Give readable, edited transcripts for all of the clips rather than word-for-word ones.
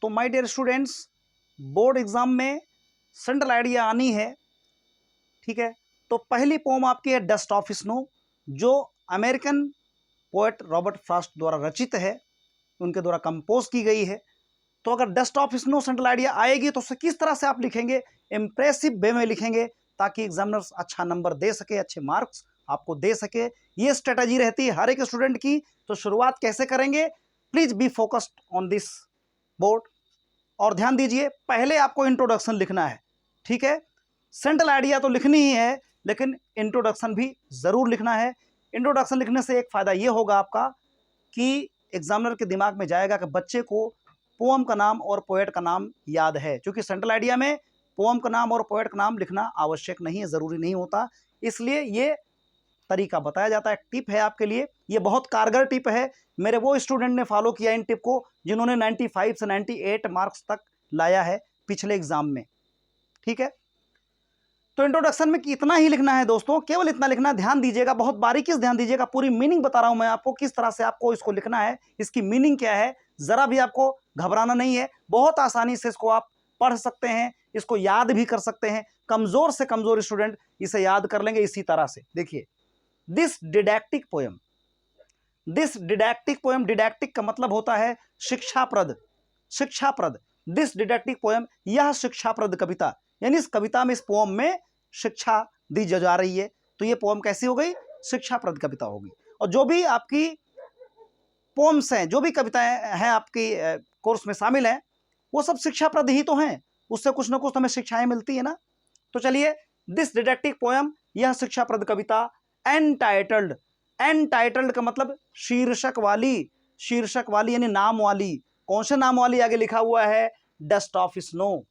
तो my dear students, board exam में central idea आनी है, ठीक है। तो पहली पोम आपकी है डस्ट ऑफ स्नो, जो अमेरिकन पोएट रॉबर्ट फ्रॉस्ट द्वारा रचित है, उनके द्वारा कंपोज की गई है। तो अगर dust of snow central idea आएगी तो उसे किस तरह से आप लिखेंगे, इंप्रेसिव वे में लिखेंगे ताकि एग्जामिनर्स अच्छा नंबर दे सके, अच्छे मार्क्स आपको दे सके। ये स्ट्रेटजी रहती है हर एक स्टूडेंट की। तो शुरुआत कैसे करेंगे, please be focused on this board. और ध्यान दीजिए, पहले आपको इंट्रोडक्शन लिखना है, ठीक है। सेंट्रल आइडिया तो लिखनी ही है, लेकिन इंट्रोडक्शन भी जरूर लिखना है। इंट्रोडक्शन लिखने से एक फायदा ये होगा आपका कि एग्जामिनर के दिमाग में जाएगा कि बच्चे को पोअम का नाम और पोएट का नाम याद है, क्योंकि सेंट्रल आइडिया में पोअम का नाम और पोएट का नाम लिखना आवश्यक नहीं है, जरूरी नहीं होता। इसलिए ये तरीका बताया जाता है, टिप है आपके लिए, ये बहुत कारगर टिप है। मेरे वो स्टूडेंट ने फॉलो किया इन टिप को जिन्होंने 95 से 98 मार्क्स तक लाया है पिछले एग्जाम में, ठीक है। तो इंट्रोडक्शन में इतना ही लिखना है दोस्तों, केवल इतना लिखना है। ध्यान दीजिएगा, बहुत बारीकी से ध्यान दीजिएगा, पूरी मीनिंग बता रहा हूं मैं आपको किस तरह से आपको इसको लिखना है, इसकी मीनिंग क्या है। जरा भी आपको घबराना नहीं है, बहुत आसानी से इसको आप पढ़ सकते हैं, इसको याद भी कर सकते हैं। कमजोर से कमजोर स्टूडेंट इसे याद कर लेंगे इसी तरह से। देखिए, this didactic poem, this didactic poem, didactic का मतलब होता है शिक्षाप्रद, शिक्षाप्रद। दिस डिडैक्टिक पोएम, यह शिक्षाप्रद कविता, यानी इस कविता में, इस पोएम में शिक्षा दी जा रही है। तो ये पोएम कैसी हो गई, शिक्षाप्रद कविता होगी। और जो भी आपकी पोएम्स हैं, जो भी कविताएं हैं आपकी कोर्स में शामिल हैं, वो सब शिक्षाप्रद ही तो हैं, उससे कुछ ना कुछ हमें शिक्षाएं मिलती है ना। तो चलिए, दिस डिडैक्टिक पोएम, यह शिक्षाप्रद कविता, एनटाइटल्ड, एनटाइटल्ड का मतलब शीर्षक वाली, शीर्षक वाली यानी नाम वाली। कौन से नाम वाली, आगे लिखा हुआ है dust of snow,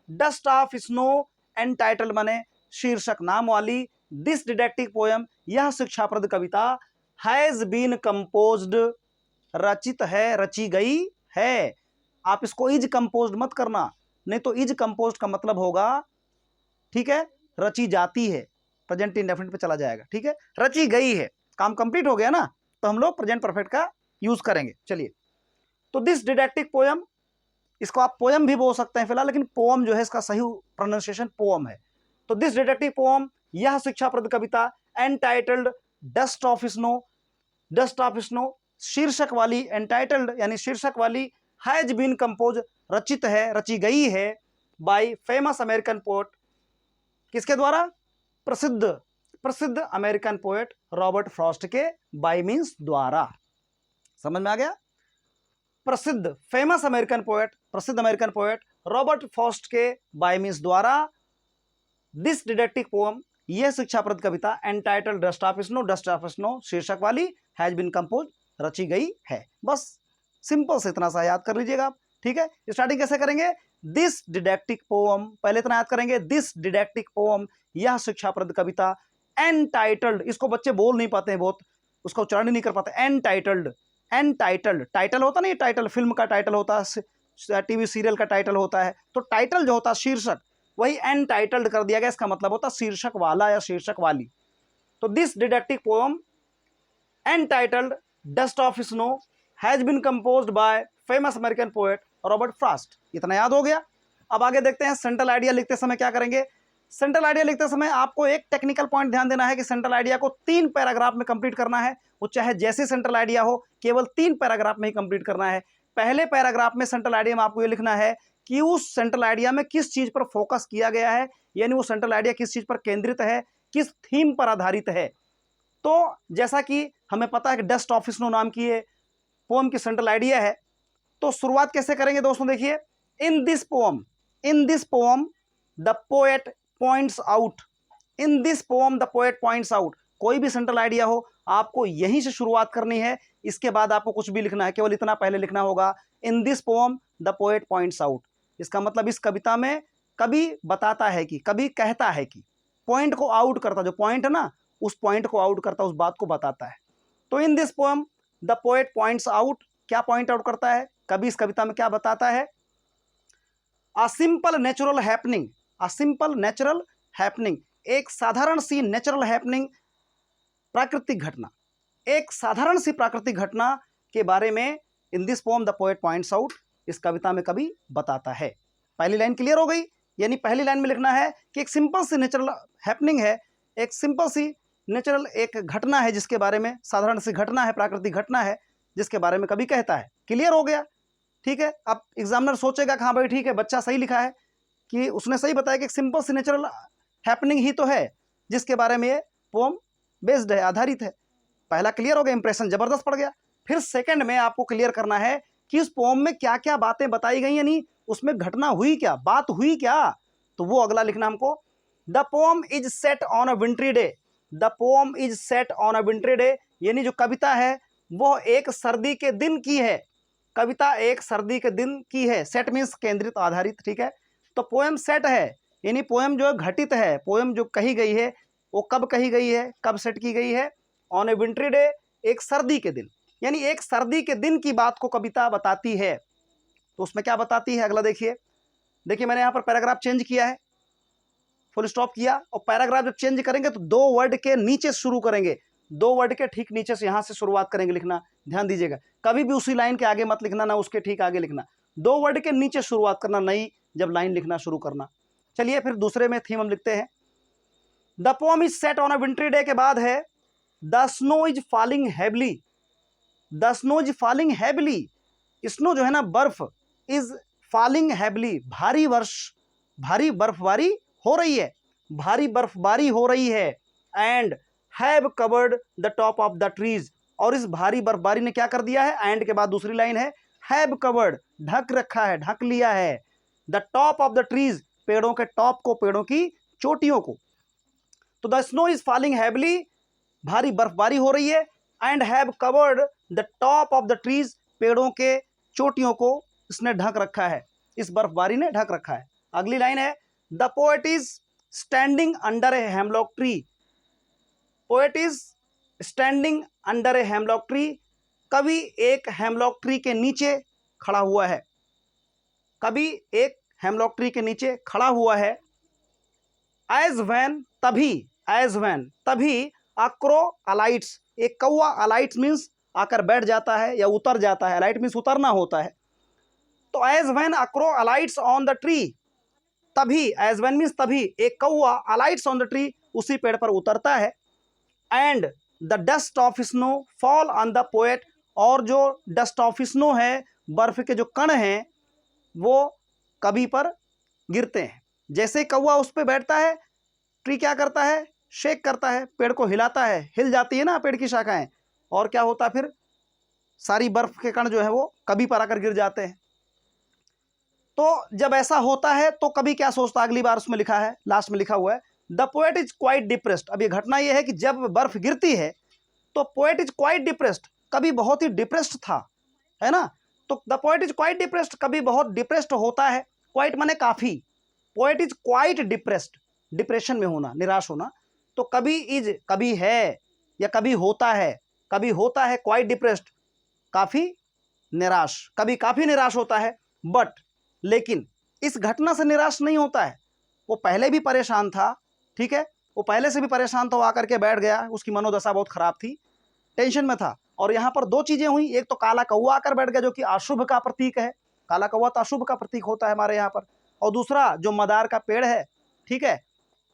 dust of snow, entitled माने शीर्षक नाम वाली। दिस डिडैक्टिक पोएम, यह शिक्षाप्रद कविता, हैज बीन कंपोज्ड, रचित है, रची गई है। आप इसको इज कंपोज्ड मत करना, नहीं तो इज कंपोज्ड का मतलब होगा, ठीक है, रची जाती है, प्रेजेंट इंडेफिनिट पे चला जाएगा, ठीक है। रची गई है, काम कंप्लीट हो गया ना, तो हम लोग प्रेजेंट परफेक्ट का यूज करेंगे। चलिए, तो दिस डिडैक्टिक पोएम, इसको आप पोएम भी बोल सकते हैं फिलहाल, लेकिन पोएम जो है इसका सही प्रोनाउंसिएशन पोएम है। तो दिस डिडक्टिव पोएम, यह शिक्षाप्रद कविता, entitled dust of snow, dust of snow शीर्षक वाली, एनटाइटल्ड यानी शीर्षक वाली, हैज बीन कंपोज रचित है, रची गई है, बाय फेमस अमेरिकन पोएट, किसके द्वारा, प्रसिद्ध, प्रसिद्ध अमेरिकन पोएट रॉबर्ट फ्रॉस्ट के बाय मीन्स द्वारा। समझ में आ गया, प्रसिद्ध फेमस अमेरिकन पोएट, प्रसिद्ध अमेरिकन पोएट रॉबर्ट फ्रॉस्ट के बाय मीन्स द्वारा। दिस डिडक्टिक पोएम, यह शिक्षाप्रद कविता, entitled dust of snow, dust of snow शीर्षक वाली, हैज बीन कंपोज, रची गई है। बस सिंपल से इतना सा याद कर लीजिएगा आप, ठीक है। स्टार्टिंग कैसे करेंगे, दिस डिडक्टिक पोएम, पहले इतना याद करेंगे, दिस डिडक्टिक पोएम, यह शिक्षाप्रद कविता, एनटाइटल्ड, इसको बच्चे बोल नहीं पाते हैं बहुत, उसका उच्चारण नहीं कर पाते, एनटाइटल्ड, एनटाइटल्ड, टाइटल होता नहीं, टाइटल फिल्म का टाइटल होता है, टीवी सीरियल का टाइटल होता है, तो टाइटल जो होता है शीर्षक, वही एनटाइटल्ड कर दिया गया, इसका मतलब होता शीर्षक वाला या शीर्षक वाली। तो this didactic poem entitled dust of snow has been composed by famous American poet Robert Frost. इतना याद हो गया। अब आगे देखते हैं, सेंट्रल आइडिया लिखते समय क्या करेंगे। सेंट्रल आइडिया लिखते समय आपको एक टेक्निकल पॉइंट ध्यान देना है कि सेंट्रल आइडिया को 3 पैराग्राफ में कंप्लीट करना है, वो चाहे जैसे सेंट्रल आइडिया हो, केवल 3 पैराग्राफ में ही कंप्लीट करना है। पहले पैराग्राफ में सेंट्रल आइडिया में आपको ये लिखना है कि उस सेंट्रल आइडिया में किस चीज पर फोकस किया गया है, यानी वो सेंट्रल आइडिया किस चीज पर केंद्रित है, किस थीम पर आधारित है। तो जैसा कि हमें पता है कि डस्ट ऑफ स्नो नाम की ये पोएम की सेंट्रल आइडिया है, तो शुरुआत कैसे करेंगे दोस्तों, देखिए, in this poem, in this poem the poet points out, in this poem the poet points out. कोई भी सेंट्रल आइडिया हो, आपको यहीं से शुरुआत करनी है, इसके बाद आपको कुछ भी लिखना है, केवल इतना पहले लिखना होगा, in this poem the poet points out. इसका मतलब इस कविता में कभी बताता है कि, कभी कहता है कि, पॉइंट को आउट करता, जो पॉइंट है ना, उस पॉइंट को आउट करता, उस बात को बताता है। तो in this poem the poet points out, क्या पॉइंट आउट करता है, कभी इस कविता में क्या बताता है, a simple natural happening, a simple natural happening, एक साधारण सी नेचुरल हैपनिंग, प्राकृतिक घटना, एक साधारण सी प्राकृतिक घटना के बारे में in this poem the poet points out इस कविता में कवि बताता है। पहली लाइन क्लियर हो गई, यानी पहली लाइन में लिखना है कि एक सिंपल सी नेचुरल हैपनिंग है, एक सिंपल सी नेचुरल एक घटना है जिसके बारे में, साधारण सी घटना है, प्राकृतिक घटना है जिसके बारे में कवि कहता है। क्लियर हो गया, ठीक है। अब एग्जामिनर सोचेगा कि हाँ भाई ठीक है, बच्चा सही लिखा है कि उसने सही बताया कि एक सिंपल सी नेचुरल हैपनिंग ही तो है जिसके बारे में ये पोम बेस्ड है, आधारित है। पहला क्लियर हो गया, इंप्रेशन जबरदस्त पड़ गया। फिर सेकंड में आपको क्लियर करना है कि उस पोम में क्या क्या बातें बताई गई, यानी उसमें घटना हुई क्या, बात हुई क्या, तो वो अगला लिखना हमको। The poem is set on a विंट्री day, the poem is set on a विंट्री day, यानी जो कविता है वो एक सर्दी के दिन की है, कविता एक सर्दी के दिन की है। सेट मीन्स केंद्रित, आधारित, ठीक है। तो पोएम सेट है, यानी पोएम जो घटित है, पोएम जो कही गई है वो कब कही गई है, कब सेट की गई है, ऑन ए विंट्री डे, एक सर्दी के दिन, यानी एक सर्दी के दिन की बात को कविता बताती है। तो उसमें क्या बताती है अगला देखिए। देखिए मैंने यहाँ पर पैराग्राफ चेंज किया है, फुल स्टॉप किया, और पैराग्राफ जब चेंज करेंगे तो 2 वर्ड के नीचे शुरू करेंगे, 2 वर्ड के ठीक नीचे से यहाँ से शुरुआत करेंगे लिखना, ध्यान दीजिएगा। कभी भी उसी लाइन के आगे मत लिखना, ना उसके ठीक आगे लिखना, 2 वर्ड के नीचे शुरुआत करना, नई जब लाइन लिखना शुरू करना। चलिए फिर दूसरे में थीम हम लिखते हैं। The poem is set on a विंट्री day के बाद है the snow is falling heavily, the snow is falling heavily, snow जो है ना बर्फ, इज फॉलिंग हैवली, भारी वर्ष, भारी बर्फबारी हो रही है, भारी बर्फबारी हो रही है। And have covered the top of the trees, और इस भारी बर्फबारी ने क्या कर दिया है, एंड के बाद दूसरी लाइन है हैव कवर्ड, ढक रखा है, ढक लिया है, the top of the trees, पेड़ों के टॉप को, पेड़ों की चोटियों को। तो the snow is falling heavily, भारी बर्फबारी हो रही है, and have covered the top of the trees, पेड़ों के चोटियों को इसने ढक रखा है, इस बर्फबारी ने ढक रखा है। अगली लाइन है the poet is standing under a hemlock tree, poet is standing under a hemlock tree, कवि एक हेमलॉक ट्री के नीचे खड़ा हुआ है, कवि एक हेमलॉक ट्री के नीचे खड़ा हुआ है। एज वैन, तभी, एज वैन, तभी, अक्रो अलाइट्स, एक कौआ, अलाइट्स मीन्स आकर बैठ जाता है या उतर जाता है, अलाइट मीन्स उतरना होता है। तो as when a crow alights on the tree, तभी, एज वैन मीन्स तभी, एक कौआ अलाइट्स ऑन द ट्री, उसी पेड़ पर उतरता है। And the dust of snow fall on the poet, और जो डस्ट ऑफ स्नो है, बर्फ के जो कण हैं वो कवि पर गिरते हैं। जैसे कौआ उस पर बैठता है, ट्री क्या करता है, शेक करता है, पेड़ को हिलाता है, हिल जाती है ना पेड़ की शाखाएं, और क्या होता है फिर, सारी बर्फ के कण जो है वो कवि पर आकर गिर जाते हैं। तो जब ऐसा होता है तो कवि क्या सोचता है, अगली बार उसमें लिखा है, लास्ट में लिखा हुआ है the poet is quite depressed. अब ये घटना ये है कि जब बर्फ गिरती है तो पोएट इज क्वाइट डिप्रेस्ड, कवि बहुत ही डिप्रेस्ड था, है ना। तो the poet is quite depressed, कवि बहुत डिप्रेस्ड होता है, क्वाइट माने काफी, poet is quite depressed, depression में होना, निराश होना। तो कवि इज, कवि है या कवि होता है, कवि होता है क्वाइट डिप्रेस्ड, काफी निराश, कवि काफी निराश होता है। बट, लेकिन इस घटना से निराश नहीं होता है, वो पहले भी परेशान था, ठीक है, वो पहले से भी परेशान था, वो आकर के बैठ गया, उसकी मनोदशा बहुत खराब थी, टेंशन में था। और यहाँ पर 2 चीजें हुई, एक तो काला कौआ आकर बैठ गया जो कि अशुभ का प्रतीक है, काला कौआ तो अशुभ का प्रतीक होता है हमारे यहाँ पर, और दूसरा जो मदार का पेड़ है, ठीक है,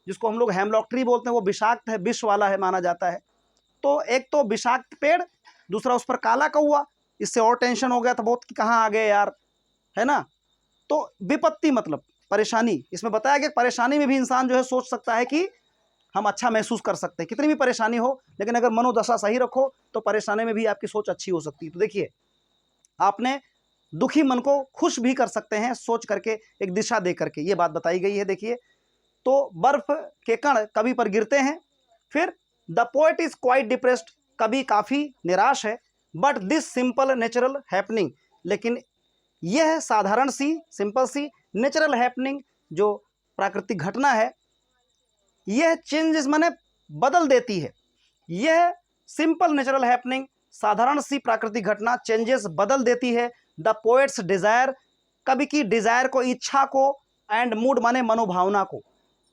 जिसको हम लोग हेमलॉक ट्री बोलते हैं, वो विषाक्त है, विष वाला है माना जाता है। तो एक तो विषाक्त पेड़, दूसरा उस पर काला कौआ, इससे और टेंशन हो गया था बहुत कि कहाँ आ गए यार, है ना। तो विपत्ति मतलब परेशानी, इसमें बताया गया परेशानी में भी इंसान जो है सोच सकता है कि हम अच्छा महसूस कर सकते हैं, कितनी भी परेशानी हो, लेकिन अगर मनोदशा सही रखो तो परेशानी में भी आपकी सोच अच्छी हो सकती है। तो देखिए, आपने दुखी मन को खुश भी कर सकते हैं सोच करके, एक दिशा दे करके, ये बात बताई गई है। देखिए, तो बर्फ के कण कवि पर गिरते हैं, फिर the poet is quite depressed, कवि काफी निराश है। But this simple natural happening, लेकिन यह साधारण सी, सिंपल सी नेचुरल हैपनिंग, जो प्राकृतिक घटना है, यह चेंजेस माने बदल देती है। यह सिंपल नेचुरल हैपनिंग, साधारण सी प्राकृतिक घटना चेंजेस बदल देती है द पोएट्स डिजायर, कवि की डिजायर को, इच्छा को, एंड मूड माने मनोभावना को।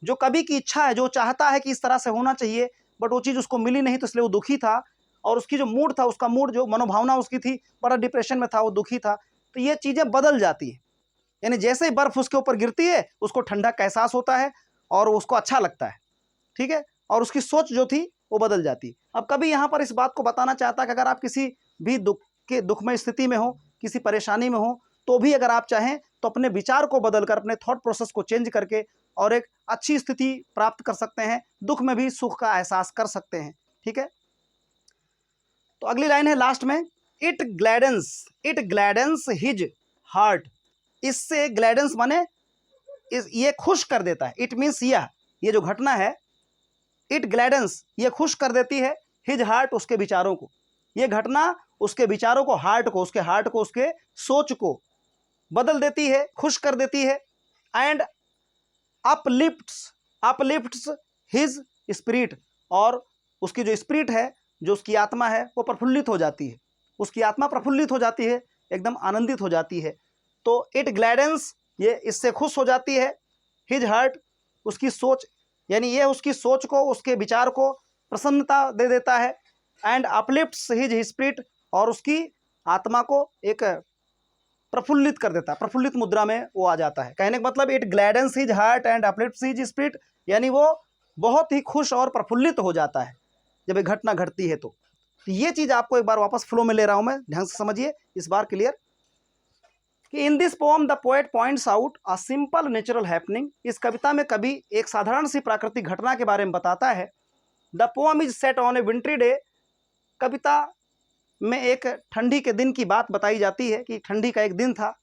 जो कवि की इच्छा है, जो चाहता है कि इस तरह से होना चाहिए, बट वो चीज़ उसको मिली नहीं, तो इसलिए वो दुखी था। और उसकी जो मूड था, उसका मूड जो मनोभावना उसकी थी, बड़ा डिप्रेशन में था, वो दुखी था। तो ये चीज़ें बदल जाती हैं। यानी जैसे ही बर्फ़ उसके ऊपर गिरती है उसको ठंडक का एहसास होता है और उसको अच्छा लगता है, ठीक है, और उसकी सोच जो थी वो बदल जाती है। अब कभी यहाँ पर इस बात को बताना चाहता कि अगर आप किसी भी दुखमय स्थिति में हो, किसी परेशानी में हो, तो भी अगर आप चाहें तो अपने विचार को बदलकर, अपने थॉट प्रोसेस को चेंज करके और एक अच्छी स्थिति प्राप्त कर सकते हैं, दुख में भी सुख का एहसास कर सकते हैं, ठीक है। तो अगली लाइन है लास्ट में, इट ग्लैडन्स हिज हार्ट। इससे ग्लैडेंस माने ये खुश कर देता है। इट मीन्स ये जो घटना है, इट ग्लैडेंस, ये खुश कर देती है हिज हार्ट, उसके विचारों को। ये घटना उसके विचारों को, उसके हार्ट को, उसके सोच को बदल देती है, खुश कर देती है। एंड अपलिफ्ट्स हिज स्पिरिट, और उसकी जो स्पिरिट है, जो उसकी आत्मा है, वो प्रफुल्लित हो जाती है। उसकी आत्मा प्रफुल्लित हो जाती है, एकदम आनंदित हो जाती है। तो इट ग्लैडेंस, ये इससे खुश हो जाती है। हिज हार्ट, उसकी सोच, यानी ये उसकी सोच को, उसके विचार को प्रसन्नता दे देता है। एंड अपलिफ्ट्स हिज स्पिरिट, और उसकी आत्मा को एक प्रफुल्लित कर देता है, प्रफुल्लित मुद्रा में वो आ जाता है। कहने का मतलब it gladdens his heart and uplifts his spirit, यानी वो बहुत ही खुश और प्रफुल्लित हो जाता है जब एक घटना घटती है। तो ये चीज़ आपको एक बार वापस फ्लो में ले रहा हूं मैं, ध्यान से समझिए इस बार क्लियर, कि in this pome the poet points out a simple natural happening. इस कविता में कवि एक साधारण सी प्राकृतिक घटना के बारे में बताता है। The poem is set on a wintry day. कविता में एक ठंडी के दिन की बात बताई जाती है कि ठंडी का एक दिन था।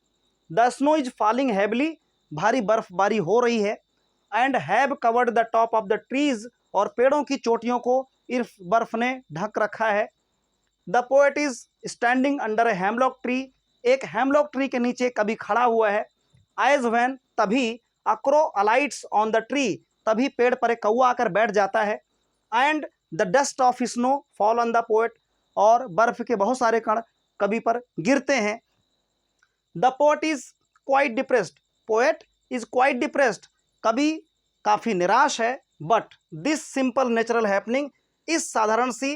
The snow is falling heavily, भारी बर्फबारी हो रही है। And have covered the top of the trees, और पेड़ों की चोटियों को इस बर्फ ने ढक रखा है। The poet is standing under a hemlock tree, एक हेमलॉक ट्री के नीचे कभी खड़ा हुआ है। एज व्हेन, तभी, a crow alights on the tree, तभी पेड़ पर एक कौवा आकर बैठ जाता है। And the dust of snow fall on the poet, और बर्फ के बहुत सारे कण कवि पर गिरते हैं। The poet is quite depressed, poet is quite depressed, कवि काफी निराश है। But this simple natural happening, इस साधारण सी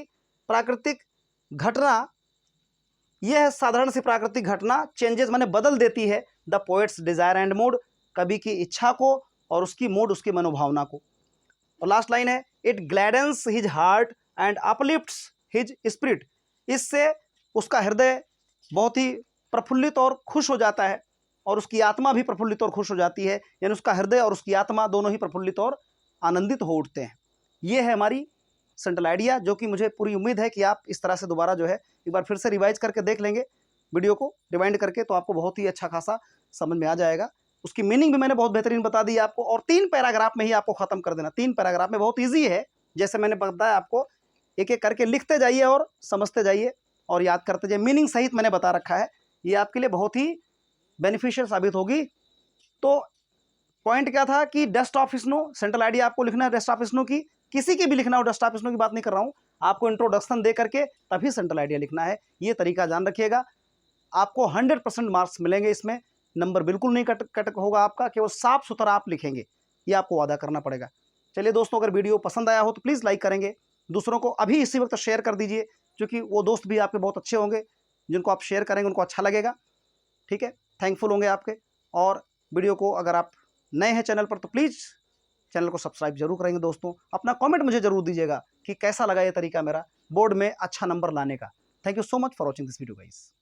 प्राकृतिक घटना, यह साधारण सी प्राकृतिक घटना चेंजेस माने बदल देती है the poets desire and mood, कवि की इच्छा को और उसकी मूड, उसकी मनोभावना को। और लास्ट लाइन है, it gladdens his heart and uplifts his spirit. इससे उसका हृदय बहुत ही प्रफुल्लित और खुश हो जाता है, और उसकी आत्मा भी प्रफुल्लित और खुश हो जाती है। यानी उसका हृदय और उसकी आत्मा दोनों ही प्रफुल्लित और आनंदित हो उठते हैं। ये है हमारी सेंट्रल आइडिया, जो कि मुझे पूरी उम्मीद है कि आप इस तरह से दोबारा जो है एक बार फिर से रिवाइज करके देख लेंगे वीडियो को रिवाइंड करके, तो आपको बहुत ही अच्छा खासा समझ में आ जाएगा। उसकी मीनिंग भी मैंने बहुत बेहतरीन बता दी आपको, और 3 पैराग्राफ में ही आपको खत्म कर देना। 3 पैराग्राफ में बहुत ईजी है, जैसे मैंने बताया आपको, एक एक करके लिखते जाइए और समझते जाइए और याद करते जाइए। मीनिंग सहित मैंने बता रखा है, ये आपके लिए बहुत ही बेनिफिशियल साबित होगी। तो पॉइंट क्या था कि dust of snow, central idea आपको लिखना है डस्ट ऑफ स्नो की, किसी की भी लिखना हो, डस्ट ऑफ स्नो की बात नहीं कर रहा हूं, आपको इंट्रोडक्शन दे करके तभी सेंट्रल आइडिया लिखना है। ये तरीका जान रखिएगा, आपको 100% मार्क्स मिलेंगे इसमें, नंबर बिल्कुल नहीं कट होगा आपका, केवल साफ सुथरा आप लिखेंगे, ये आपको वादा करना पड़ेगा। चलिए दोस्तों, अगर वीडियो पसंद आया हो तो प्लीज़ लाइक करेंगे, दूसरों को अभी इसी वक्त शेयर कर दीजिए, क्योंकि वो दोस्त भी आपके बहुत अच्छे होंगे, जिनको आप शेयर करेंगे उनको अच्छा लगेगा, ठीक है, थैंकफुल होंगे आपके। और वीडियो को अगर आप नए हैं चैनल पर तो प्लीज़ चैनल को सब्सक्राइब जरूर करेंगे दोस्तों। अपना कमेंट मुझे जरूर दीजिएगा कि कैसा लगा ये तरीका मेरा बोर्ड में अच्छा नंबर लाने का। Thank you so much for watching this video guys.